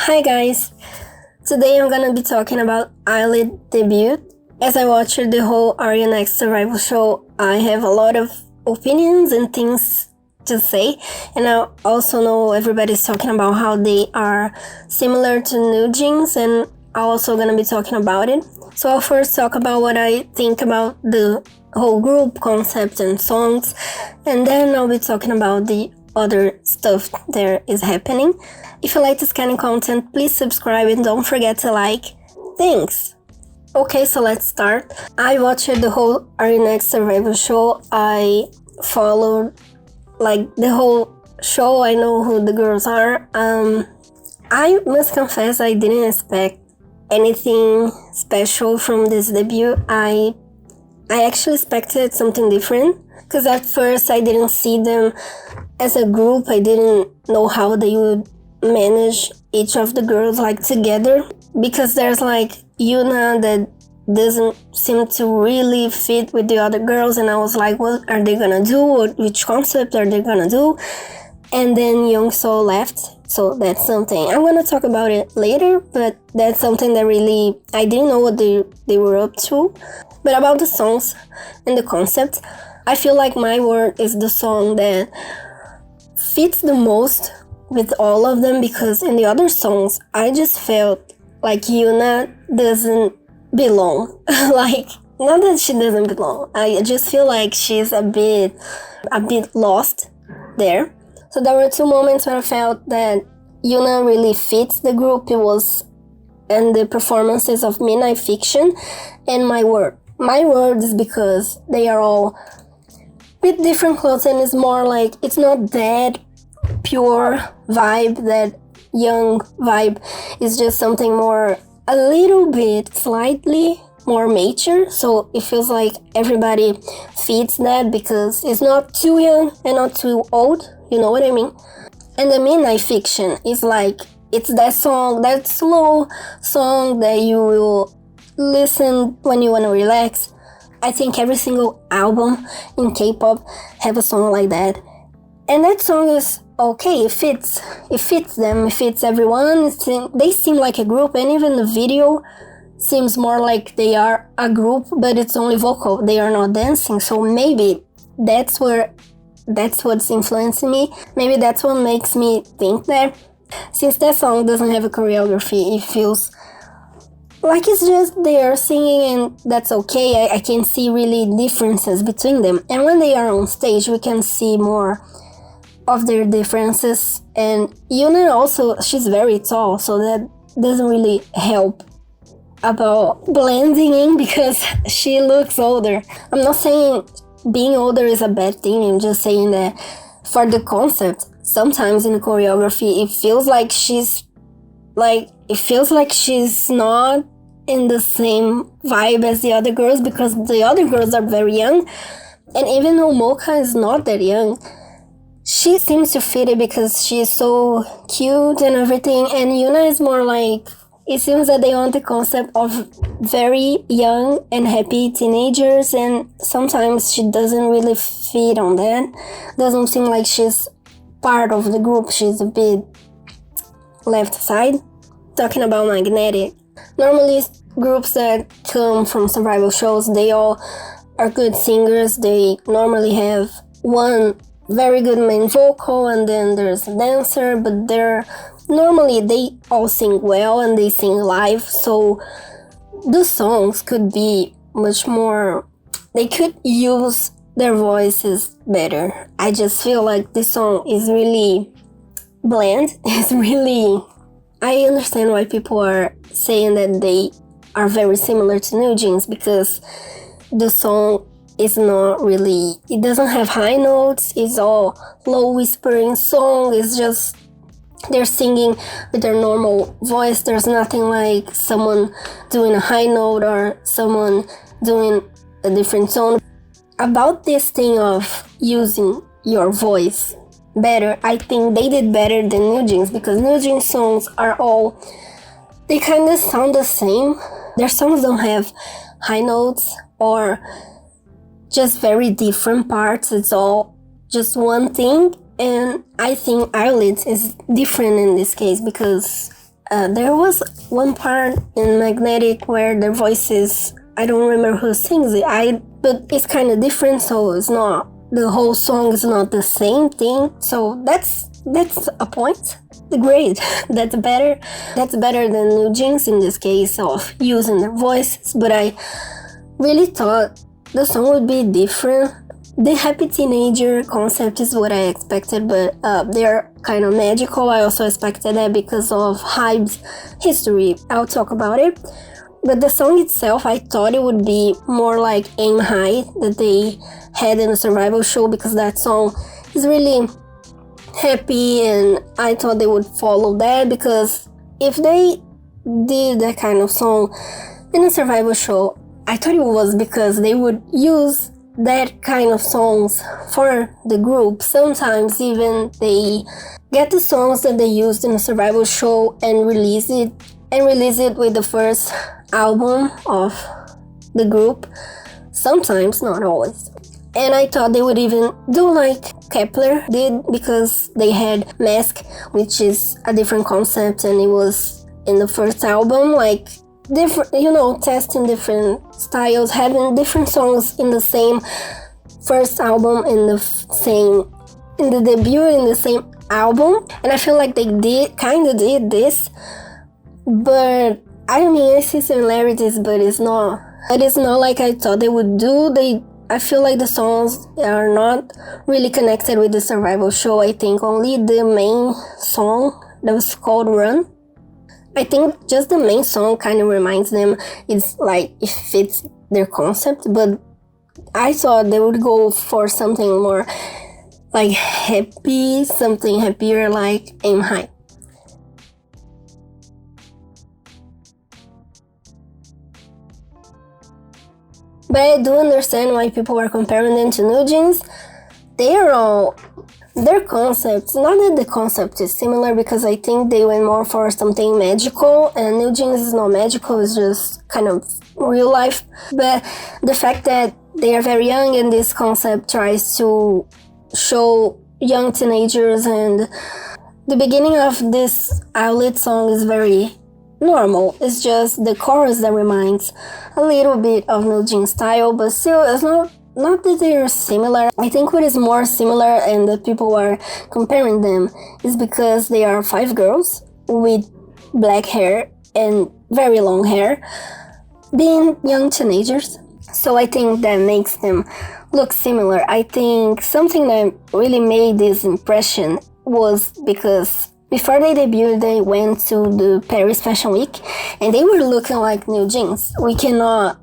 Hi guys! Today I'm gonna be talking about ILLIT debut. As I watched the whole Are You Next survival show, I have a lot of opinions and things to say, and I also know everybody's talking about how they are similar to NewJeans, and I'm also gonna be talking about it. So I'll first talk about what I think about the whole group concept and songs, and then I'll be talking about the other stuff that is happening. If you like this kind of content, please subscribe and don't forget to like. Thanks! Okay, so let's start. I watched the whole Are You Next survival show. I followed the whole show. I know who the girls are. I must confess I didn't expect anything special from this debut. I actually expected something different, because at first I didn't see them as a group. I didn't know how they would manage each of the girls together, because there's yunah that doesn't seem to really fit with the other girls, and I was like, what are they gonna do? Which concept are they gonna do? And then Youngso left, so that's something I'm gonna talk about it later, but that's something that really I didn't know what they were up to. But about the songs and the concept, I feel like My Word is the song that fits the most with all of them, because in the other songs I just felt like yunah doesn't belong. Not that she doesn't belong, I just feel like she's a bit lost there. So there were two moments where I felt that yunah really fits the group. It was in the performances of Midnight Fiction and My Word. My Word is because they are all with different clothes, and it's more like, it's not that pure vibe, that young vibe. Is just something more, a little bit, slightly more mature, so it feels like everybody fits that, because it's not too young and not too old, you know what I mean? And the Midnight Fiction is it's that song, that slow song that you will listen when you want to relax. I think every single album in K-pop have a song like that, and that song is okay. It fits them, it fits everyone. They seem like a group, and even the video seems more like they are a group, but it's only vocal, they are not dancing. So maybe that's what's influencing me. Maybe that's what makes me think that. Since that song doesn't have a choreography, it feels like it's just they are singing, and that's okay. I can see really differences between them, and when they are on stage we can see more of their differences. And yunah also, she's very tall, so that doesn't really help about blending in, because she looks older. I'm not saying being older is a bad thing, I'm just saying that for the concept, sometimes in the choreography it feels like she's not in the same vibe as the other girls, because the other girls are very young, and even though Mocha is not that young, she seems to fit it because she is so cute and everything. And yunah is more it seems that they want the concept of very young and happy teenagers, and sometimes she doesn't really fit on that. Doesn't seem like she's part of the group, she's a bit left side. Talking about Magnetic, normally groups that come from survival shows, they all are good singers. They normally have one very good main vocal, and then there's a dancer, but they all sing well and they sing live, so the songs could be much more, they could use their voices better. I just feel like this song is really bland. It's really, I understand why people are saying that they are very similar to NewJeans, because the song is not really, it doesn't have high notes, it's all low whispering song. It's just they're singing with their normal voice. There's nothing like someone doing a high note or someone doing a different tone. About this thing of using your voice better, I think they did better than NewJeans, because NewJeans songs are all, they kind of sound the same. Their songs don't have high notes or just very different parts. It's all just one thing, and I think ILLIT is different in this case, because There was one part in Magnetic where their voices, I don't remember who sings it, but it's kind of different, so it's not, the whole song is not the same thing, so that's a point. Great, that's better than NewJeans in this case of using their voices, but I really thought the song would be different. The happy teenager concept is what I expected, but they're kind of magical. I also expected that because of Hybe's history. I'll talk about it. But the song itself, I thought it would be more like Aim High that they had in the survival show, because that song is really happy, and I thought they would follow that, because if they did that kind of song in a survival show, I thought it was because they would use that kind of songs for the group. Sometimes even they get the songs that they used in a survival show and release it with the first album of the group. Sometimes, not always. And I thought they would even do like Kepler did, because they had Mask, which is a different concept, and it was in the first album, like different, testing different styles, having different songs in the same first album, in the debut, in the same album. And I feel like they did this, but I see similarities, but it's not like I thought they would do. I feel like the songs are not really connected with the survival show. I think only the main song that was called Run, I think just the main song kind of reminds them. It's like it fits their concept, but I thought they would go for something more like happy, something happier, like Aim High. But I do understand why people are comparing them to NewJeans. Their concepts, not that the concept is similar, because I think they went more for something magical, and NewJeans is not magical, it's just kind of real life. But the fact that they are very young, and this concept tries to show young teenagers, and the beginning of this ILLIT song is very normal. It's just the chorus that reminds a little bit of NewJeans style, but still it's not that they are similar. I think what is more similar, and that people are comparing them, is because they are 5 girls with black hair and very long hair being young teenagers. So I think that makes them look similar. I think something that really made this impression was because before they debuted, they went to the Paris Fashion Week, and they were looking like NewJeans. We cannot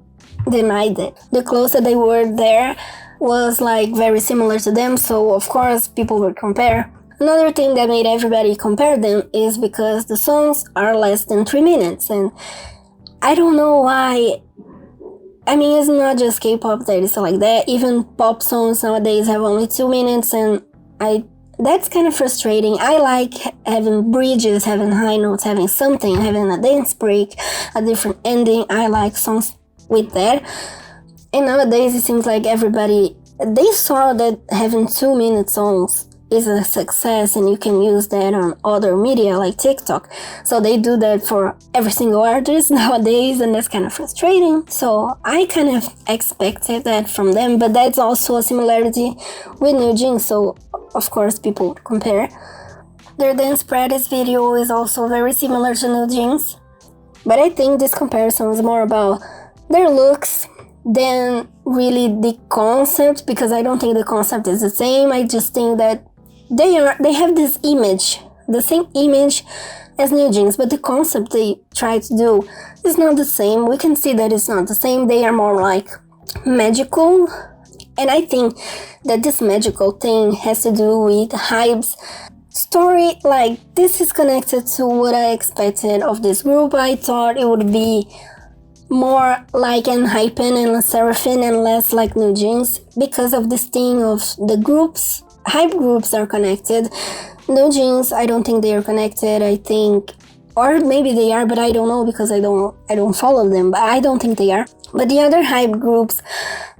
deny that. The clothes that they wore there was like very similar to them, so of course people would compare. Another thing that made everybody compare them is because the songs are less than 3 minutes, and I don't know why. It's not just K-pop that is like that. Even pop songs nowadays have only 2 minutes, and that's kind of frustrating. I like having bridges, having high notes, having something, having a dance break, a different ending. I like songs with that. And nowadays it seems like they saw that having 2-minute songs is a success, and you can use that on other media like TikTok. So they do that for every single artist nowadays, and that's kind of frustrating. So I kind of expected that from them, but that's also a similarity with NewJeans, so of course people would compare. Their dance practice video is also very similar to NewJeans, but I think this comparison is more about their looks than really the concept, because I don't think the concept is the same. I just think that they have this image, the same image as NewJeans, but the concept they try to do is not the same. We can see that it's not the same. They are more like magical, and I think that this magical thing has to do with Hybe's story. Like, this is connected to what I expected of this group. I thought it would be more like an Hybe and Seraphim and less like NewJeans, because of this thing of the groups. Hybe groups are connected. NewJeans, I don't think they are connected. I think, or maybe they are, but I don't know, because I don't follow them, but I don't think they are. But the other Hybe groups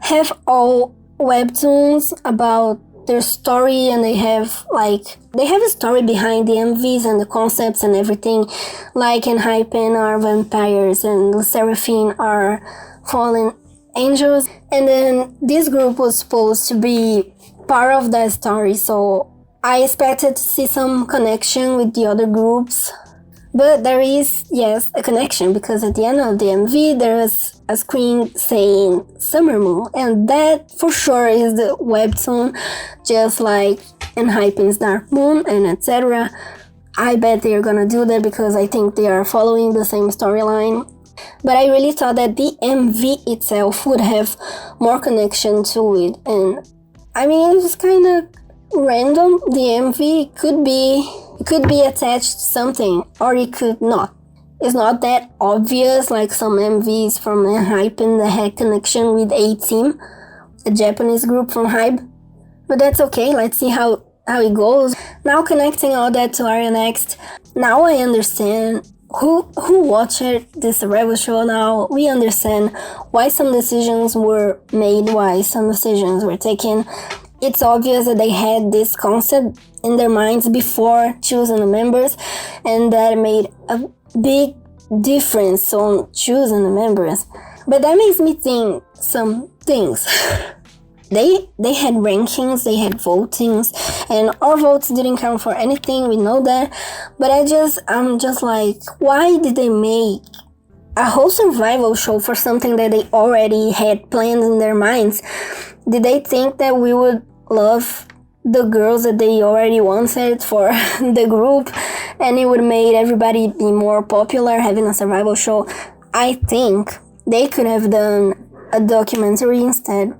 have all webtoons about their story, and they have a story behind the MVs and the concepts and everything. Like in Hybe are vampires and the Seraphine are fallen angels. And then this group was supposed to be part of that story, so I expected to see some connection with the other groups. But there is, yes, a connection, because at the end of the MV there is a screen saying Summer Moon, and that for sure is the webtoon, just like in Hype's Dark Moon and etc. I bet they're gonna do that because I think they are following the same storyline. But I really thought that the MV itself would have more connection to it, and I mean, it was kind of random. The MV could be attached to something, or it could not. It's not that obvious like some MVs from Hybe that had connection with A-Team, a Japanese group from Hybe. But that's okay, let's see how it goes. Now connecting all that to Arya Next, now I understand who watched this Rebel show. Now we understand why some decisions were made, why some decisions were taken. It's obvious that they had this concept in their minds before choosing the members, and that made a big difference on choosing the members. But that makes me think some things. They had rankings, they had votings, and our votes didn't count for anything, we know that. But I'm just like, why did they make a whole survival show for something that they already had planned in their minds? Did they think that we would love the girls that they already wanted for the group, and it would make everybody be more popular having a survival show? I think they could have done a documentary instead,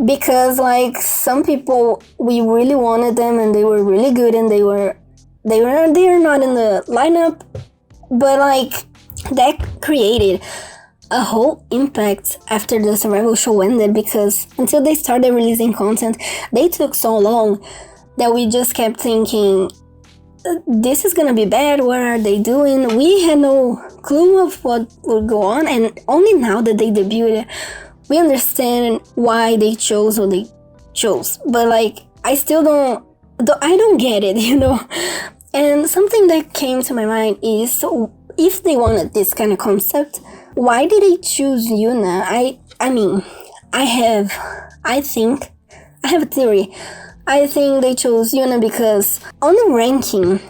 because like some people, we really wanted them and they were really good, and they are not in the lineup, but like that created a whole impact after the survival show ended, because until they started releasing content, they took so long that we just kept thinking, this is gonna be bad, what are they doing? We had no clue of what would go on, and only now that they debuted, we understand why they chose what they chose. But like, I don't get it, you know? And something that came to my mind is, so if they wanted this kind of concept, why did they choose Yuna? I mean, I have a theory. I think they chose Yuna because on the ranking,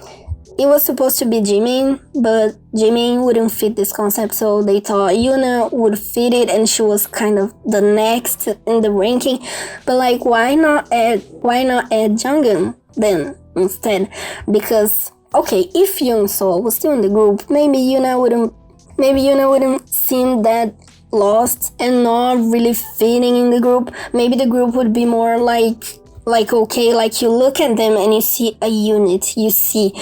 it was supposed to be Jimin, but Jimin wouldn't fit this concept, so they thought Yuna would fit it, and she was kind of the next in the ranking. But like, why not add Jungkook then instead? Because okay, if Youngso was still in the group, maybe Yuna wouldn't seem that lost and not really fitting in the group. Maybe the group would be more like okay, like you look at them and you see a unit, you see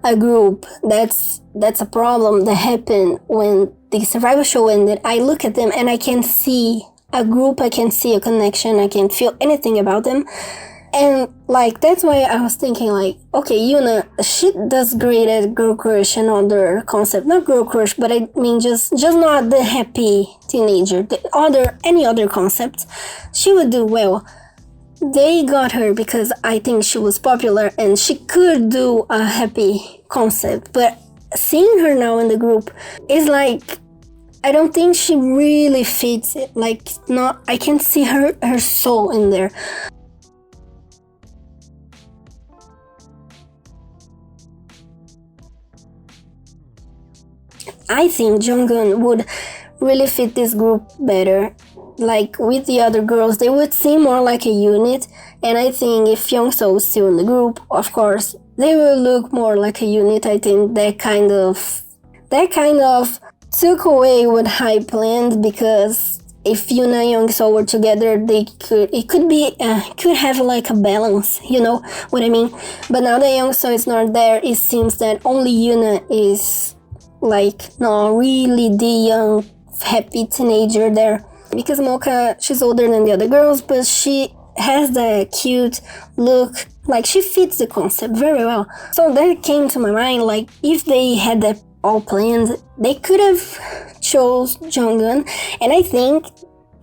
a group. That's a problem that happened when the survival show ended. I look at them and I can see a group, I can see a connection, I can feel anything about them. And like, that's why I was thinking like, okay, Yuna, she does great at girl crush and other concept. Not girl crush, but I mean just not the happy teenager. Any other concept, she would do well. They got her because I think she was popular and she could do a happy concept. But seeing her now in the group is like, I don't think she really fits it. Like, I can't see her soul in there. I think Jungkook would really fit this group better. Like, with the other girls, they would seem more like a unit, and I think if Youngso was still in the group, of course, they will look more like a unit. I think that kind of took away what Hybe planned, because if Yuna and Youngso were together, could have like a balance, you know what I mean? But now that Youngso is not there, it seems that only Yuna is like not really the young happy teenager there, because Mocha, she's older than the other girls, but she has that cute look, like she fits the concept very well. So that came to my mind, like if they had that all planned, they could have chose Jungkook, and I think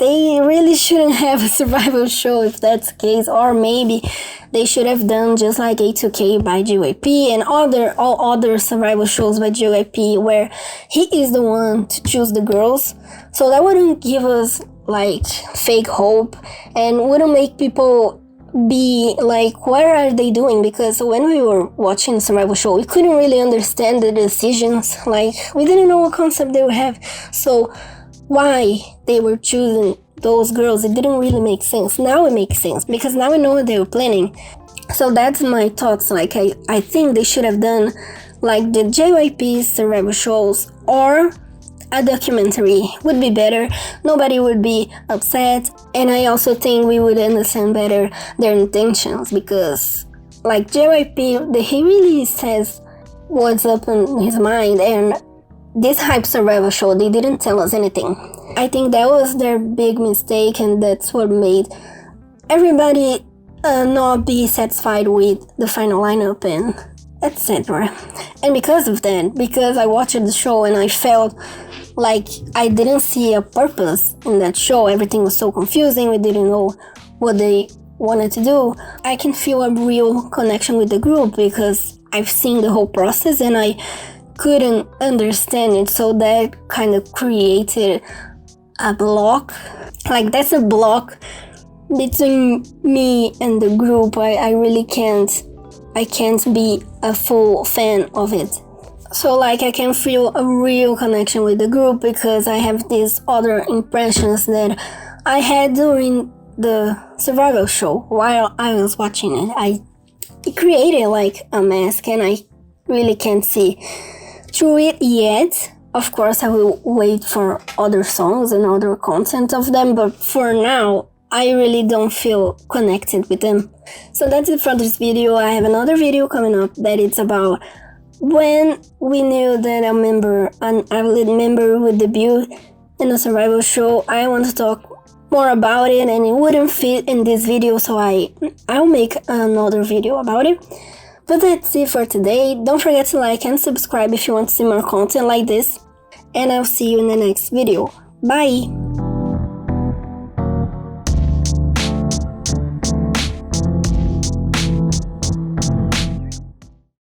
they really shouldn't have a survival show if that's the case, or maybe they should have done just like A2K by JYP and all other survival shows by JYP where he is the one to choose the girls. So that wouldn't give us like fake hope and wouldn't make people be like, what are they doing? Because when we were watching the survival show, we couldn't really understand the decisions. Like, we didn't know what concept they would have. So why they were choosing those girls, it didn't really make sense. Now it makes sense because now we know what they were planning. So that's my thoughts. Like, I think they should have done like the JYP survival shows, or a documentary would be better. Nobody would be upset, and I also think we would understand better their intentions, because like JYP, he really says what's up in his mind, and this Hybe survival show, they didn't tell us anything. I think that was their big mistake, and that's what made everybody not be satisfied with the final lineup and etc. And because of that, because I watched the show and I felt like I didn't see a purpose in that show, everything was so confusing, we didn't know what they wanted to do, I can feel a real connection with the group because I've seen the whole process and I couldn't understand it. So that kind of created a block. Like, that's a block between me and the group. I really can't be a full fan of it. So like, I can feel a real connection with the group because I have these other impressions that I had during the survival show while I was watching it. It created like a mask, and I really can't see through it yet. Of course, I will wait for other songs and other content of them, but for now, I really don't feel connected with them. So that's it for this video. I have another video coming up that it's about when we knew that an ILLIT member would debut in a survival show. I want to talk more about it, and it wouldn't fit in this video, so I'll make another video about it. But that's it for today. Don't forget to like and subscribe if you want to see more content like this, and I'll see you in the next video. Bye!